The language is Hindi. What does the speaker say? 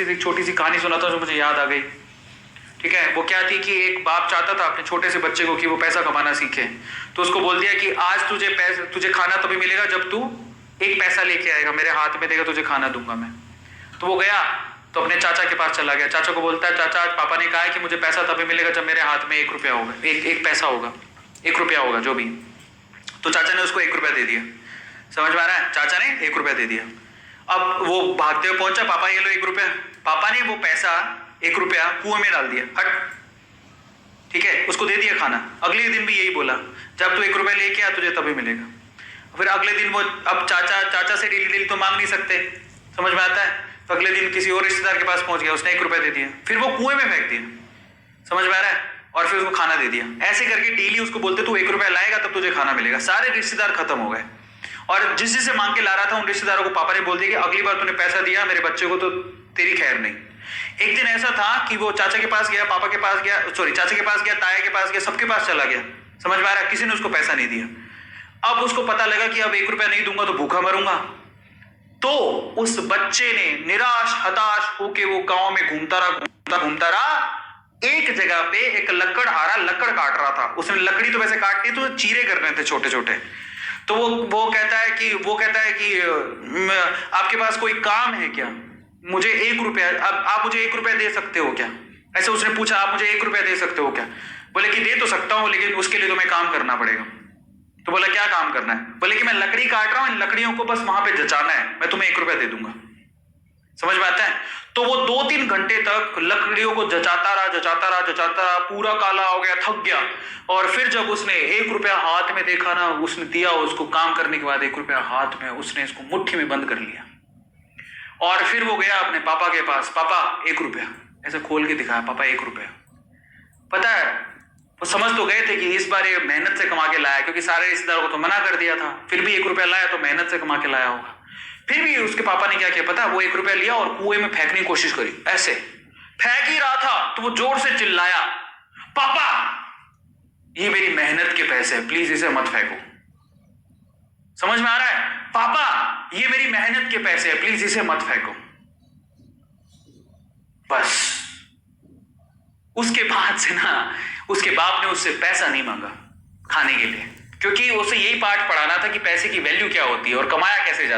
एक छोटी सी कहानी सुनाता हूं जो मुझे याद आ गई। ठीक है, वो क्या थी कि एक बाप चाहता था अपने छोटे से बच्चे को कि वो पैसा कमाना सीखे। तो उसको बोल दिया कि आज तुझे खाना तभी मिलेगा जब तू एक पैसा लेके आएगा, मेरे हाथ में देगा, तुझे खाना दूंगा मैं। तो वो गया तो अपने चाचा के पास चला गया। चाचा को बोलता है, चाचा आज पापा ने कहा है कि मुझे पैसा तभी मिलेगा जब मेरे हाथ में 1 रुपया होगा, एक पैसा होगा, 1 रुपया होगा जो भी। तो चाचा ने उसको 1 रुपया दे दिया। समझ में आ रहा है? चाचा ने 1 रुपया दे दिया। अब वो भागते हुए पहुंचा, पापा ये लो 1 रुपया। पापा ने वो पैसा 1 रुपया कुएं में डाल दिया, हट। ठीक है, उसको दे दिया खाना। अगले दिन भी यही बोला, जब तू 1 रुपया लेके आ तुझे तभी मिलेगा। फिर अगले दिन वो, अब चाचा से डेली तो मांग नहीं सकते, समझ में आता है? तो अगले दिन किसी और रिश्तेदार के पास पहुंच गया, उसने 1 रुपया दे दिया, फिर वो कुएं में फेंक दिया। समझ में आ रहा है? और फिर उसको खाना दे दिया। ऐसे करके डेली उसको बोलते तू 1 रुपया लाएगा तब तुझे खाना मिलेगा। सारे रिश्तेदार खत्म हो गए और जिससे मांग के ला रहा था उन रिश्तेदारों को पापा ने बोल दिया कि अगली बार तूने पैसा दिया मेरे बच्चे को तो तेरी खैर नहीं। एक दिन ऐसा था कि वो चाचा के पास गया, पापा के पास गया, सॉरी चाचा के पास गया, ताया के पास गया, सबके पास चला गया। समझ में आ रहा है? किसी ने उसको पैसा नहीं दिया। अब उसको पता लगा कि अब 1 रुपया नहीं दूंगा तो भूखा मरूंगा। तो उस बच्चे ने निराश हताश होके वो गांव में घूमता रहा। एक जगह पे एक लकड़हारा लकड़ काट रहा था। उसने लकड़ी तो वैसे काटनी तो चीरे करने थे छोटे छोटे। तो वो कहता है कि आपके पास कोई काम है क्या? मुझे 1 रुपया, आप मुझे 1 रुपया दे सकते हो क्या? ऐसे उसने पूछा, आप मुझे 1 रुपया दे सकते हो क्या? बोले कि दे तो सकता हूं लेकिन उसके लिए तुम्हें काम करना पड़ेगा। तो बोला क्या काम करना है? बोले कि मैं लकड़ी काट रहा हूं, इन लकड़ियों को बस वहां पे जचाना है, मैं तुम्हें 1 रुपया दे दूंगा। समझ में आता है? तो वो 2-3 घंटे तक लकड़ियों को जचाता रहा, पूरा काला हो गया, थक गया। और फिर जब उसने 1 रुपया हाथ में देखा ना, उसने दिया उसको काम करने के बाद 1 रुपया हाथ में, उसने इसको मुट्ठी में बंद कर लिया। और फिर वो गया अपने पापा के पास, पापा 1 रुपया, ऐसे खोल के दिखाया, पापा 1 रुपया। पता है वो समझ तो गए थे कि इस बार ये मेहनत से कमा के लाया, क्योंकि सारे रिश्तेदारों को तो मना कर दिया था। फिर भी 1 रुपया लाया तो मेहनत से कमा के लाया होगा। फिर भी उसके पापा ने क्या किया पता है? वो 1 रुपया लिया और कुएं में फेंकने की कोशिश करी। ऐसे फेंक ही रहा था तो वो जोर से चिल्लाया, पापा ये मेरी मेहनत के पैसे हैं, प्लीज इसे मत फेंको। समझ में आ रहा है? पापा ये मेरी मेहनत के पैसे हैं, प्लीज इसे मत फेंको। बस उसके बाद से ना उसके बाप ने उससे पैसा नहीं मांगा खाने के लिए, क्योंकि उसे यही पाठ पढ़ाना था कि पैसे की वैल्यू क्या होती है और कमाया कैसे जाता है।